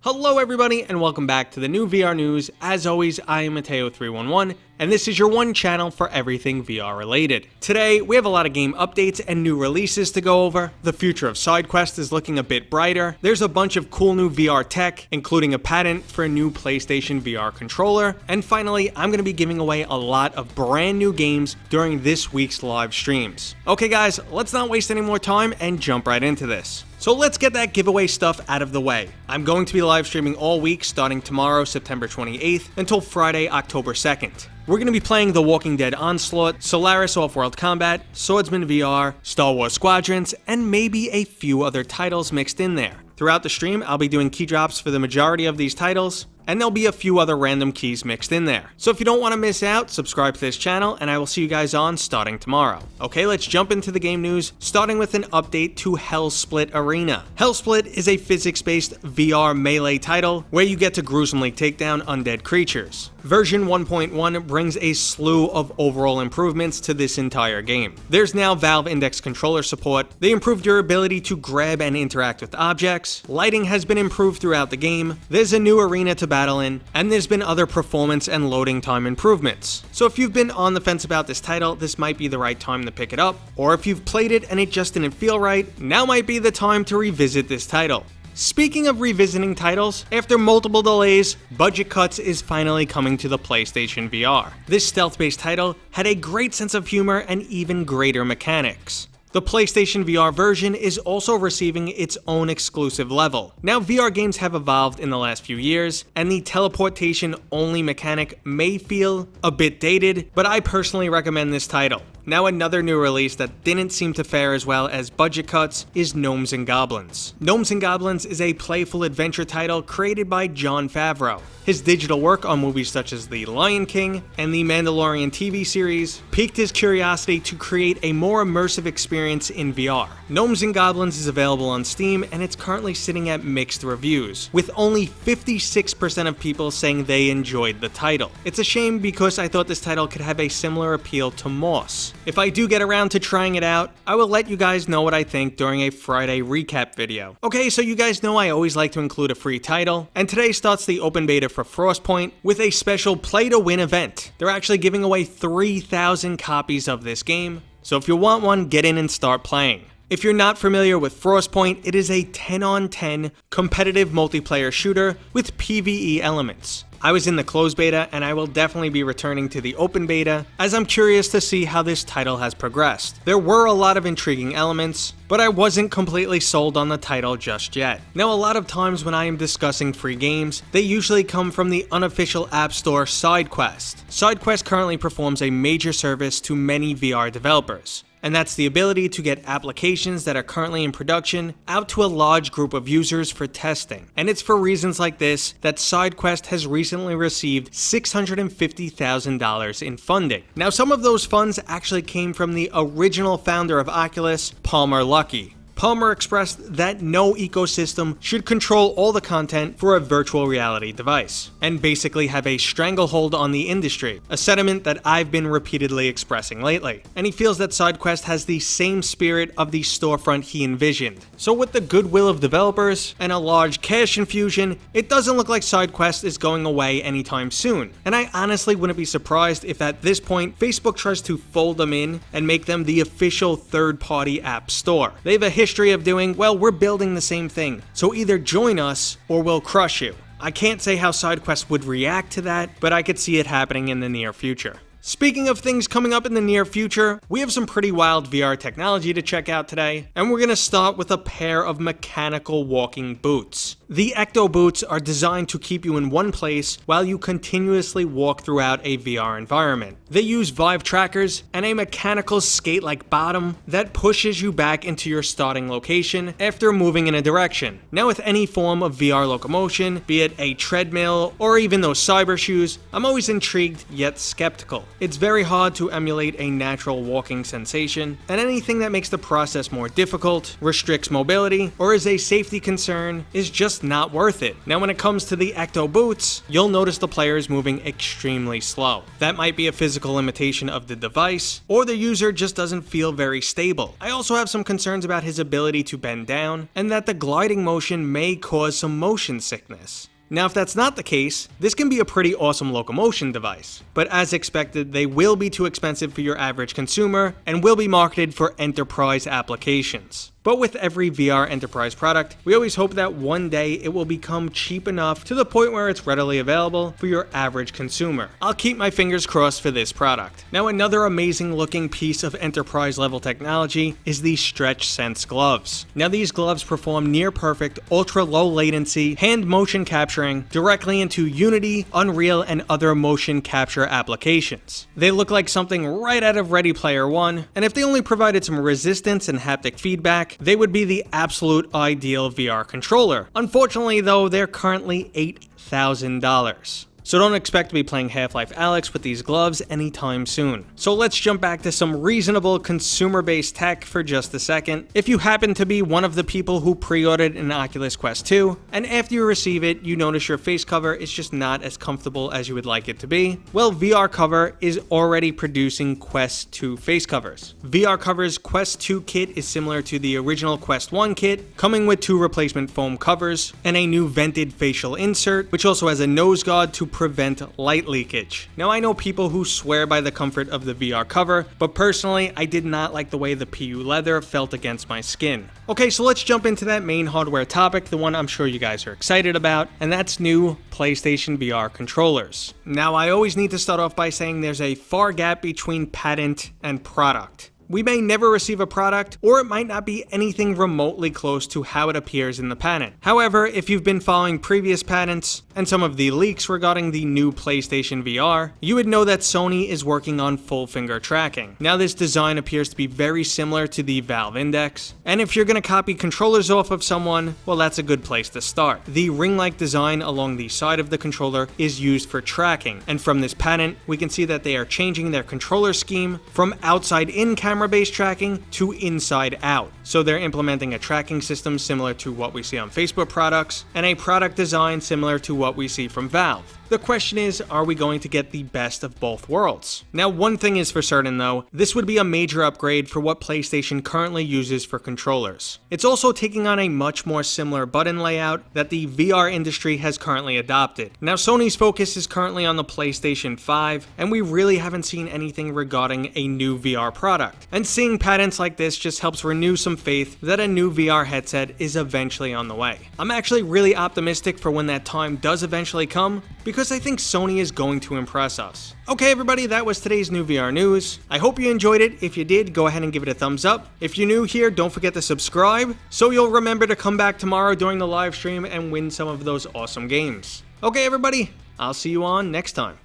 Hello everybody and welcome back to the new VR news. As always, I am Mateo311 and this is your one channel for everything VR related. Today, we have a lot of game updates and new releases to go over. The future of Sidequest is looking a bit brighter. There's a bunch of cool new VR tech, including a patent for a new PlayStation VR controller. And finally, I'm going to be giving away a lot of brand new games during this week's live streams. Okay guys, let's not waste any more time and jump right into this. So let's get that giveaway stuff out of the way. I'm going to be live streaming all week starting tomorrow, September 28th, until Friday, October 2nd. We're going to be playing The Walking Dead Onslaught, Solaris Off-World Combat, Swordsman VR, Star Wars Squadrons, and maybe a few other titles mixed in there. Throughout the stream, I'll be doing key drops for the majority of these titles, and there'll be a few other random keys mixed in there. So if you don't want to miss out, subscribe to this channel, and I will see you guys on starting tomorrow. Okay, let's jump into the game news, starting with an update to Hellsplit Arena. Hellsplit is a physics-based VR melee title where you get to gruesomely take down undead creatures. Version 1.1 brings a slew of overall improvements to this entire game. There's now Valve Index controller support, they improved your ability to grab and interact with objects, lighting has been improved throughout the game, there's a new arena to battle in, and there's been other performance and loading time improvements. So if you've been on the fence about this title, this might be the right time to pick it up, or if you've played it and it just didn't feel right, now might be the time to revisit this title. Speaking of revisiting titles, after multiple delays, Budget Cuts is finally coming to the PlayStation VR. This stealth-based title had a great sense of humor and even greater mechanics. The PlayStation VR version is also receiving its own exclusive level. Now, VR games have evolved in the last few years, and the teleportation-only mechanic may feel a bit dated, but I personally recommend this title. Now, another new release that didn't seem to fare as well as Budget Cuts is Gnomes and Goblins. Gnomes and Goblins is a playful adventure title created by Jon Favreau. His digital work on movies such as The Lion King and The Mandalorian TV series piqued his curiosity to create a more immersive experience in VR. Gnomes and Goblins is available on Steam and it's currently sitting at mixed reviews, with only 56% of people saying they enjoyed the title. It's a shame because I thought this title could have a similar appeal to Moss. If I do get around to trying it out, I will let you guys know what I think during a Friday recap video. Okay, so you guys know I always like to include a free title, and today starts the open beta for Frostpoint with a special play to win event. They're actually giving away 3,000 copies of this game, so if you want one, get in and start playing. If you're not familiar with Frostpoint, it is a 10-on-10 competitive multiplayer shooter with PvE elements. I was in the closed beta and I will definitely be returning to the open beta as I'm curious to see how this title has progressed. There were a lot of intriguing elements, but I wasn't completely sold on the title just yet. Now, a lot of times when I am discussing free games, they usually come from the unofficial app store Sidequest. Sidequest currently performs a major service to many VR developers, and that's the ability to get applications that are currently in production out to a large group of users for testing. And it's for reasons like this that Sidequest has recently received $650,000 in funding. Now, some of those funds actually came from the original founder of Oculus, Palmer Luckey. Palmer expressed that no ecosystem should control all the content for a virtual reality device, and basically have a stranglehold on the industry, a sentiment that I've been repeatedly expressing lately. And he feels that Sidequest has the same spirit of the storefront he envisioned. So with the goodwill of developers and a large cash infusion, it doesn't look like Sidequest is going away anytime soon. And I honestly wouldn't be surprised if at this point, Facebook tries to fold them in and make them the official third-party app store. They have a history of doing, well, we're building the same thing, so either join us or we'll crush you. I can't say how Sidequest would react to that, but I could see it happening in the near future. Speaking of things coming up in the near future, we have some pretty wild VR technology to check out today, and we're going to start with a pair of mechanical walking boots. The Ekto boots are designed to keep you in one place while you continuously walk throughout a VR environment. They use Vive trackers and a mechanical skate-like bottom that pushes you back into your starting location after moving in a direction. Now, with any form of VR locomotion, be it a treadmill or even those cyber shoes, I'm always intrigued yet skeptical. It's very hard to emulate a natural walking sensation, and anything that makes the process more difficult, restricts mobility, or is a safety concern is just not worth it. Now when it comes to the Ekto boots, you'll notice the players moving extremely slow. That might be a physical limitation of the device, or the user just doesn't feel very stable. I also have some concerns about his ability to bend down, and that the gliding motion may cause some motion sickness. Now if that's not the case, this can be a pretty awesome locomotion device, but as expected they will be too expensive for your average consumer and will be marketed for enterprise applications. But with every VR enterprise product, we always hope that one day it will become cheap enough to the point where it's readily available for your average consumer. I'll keep my fingers crossed for this product. Now another amazing looking piece of enterprise level technology is the Stretchsense Gloves. Now these gloves perform near perfect, ultra low latency, hand motion capturing directly into Unity, Unreal, and other motion capture applications. They look like something right out of Ready Player One, and if they only provided some resistance and haptic feedback, they would be the absolute ideal VR controller. Unfortunately though, they're currently $8,000. So don't expect to be playing Half-Life Alyx with these gloves anytime soon. So let's jump back to some reasonable consumer-based tech for just a second. If you happen to be one of the people who pre-ordered an Oculus Quest 2, and after you receive it, you notice your face cover is just not as comfortable as you would like it to be, well, VR Cover is already producing Quest 2 face covers. VR Cover's Quest 2 kit is similar to the original Quest 1 kit, coming with 2 replacement foam covers, and a new vented facial insert, which also has a nose guard to prevent light leakage. Now I know people who swear by the comfort of the VR cover, but personally I did not like the way the PU leather felt against my skin. Okay, so let's jump into that main hardware topic, the one I'm sure you guys are excited about, and that's new PlayStation VR controllers. Now I always need to start off by saying there's a far gap between patent and product. We may never receive a product, or it might not be anything remotely close to how it appears in the patent. However, if you've been following previous patents and some of the leaks regarding the new PlayStation VR, you would know that Sony is working on full finger tracking. Now this design appears to be very similar to the Valve Index, and if you're going to copy controllers off of someone, well that's a good place to start. The ring-like design along the side of the controller is used for tracking, and from this patent, we can see that they are changing their controller scheme from outside-in camera-based tracking to inside-out. So they're implementing a tracking system similar to what we see on Facebook products, and a product design similar to what we see from Valve. The question is, are we going to get the best of both worlds? Now, one thing is for certain though, this would be a major upgrade for what PlayStation currently uses for controllers. It's also taking on a much more similar button layout that the VR industry has currently adopted. Now, Sony's focus is currently on the PlayStation 5, and we really haven't seen anything regarding a new VR product. And seeing patents like this just helps renew some faith that a new VR headset is eventually on the way. I'm actually really optimistic for when that time does eventually come, because I think Sony is going to impress us. Okay everybody, that was today's new VR news. I hope you enjoyed it. If you did, go ahead and give it a thumbs up. If you're new here, don't forget to subscribe, so you'll remember to come back tomorrow during the live stream and win some of those awesome games. Okay everybody, I'll see you on next time.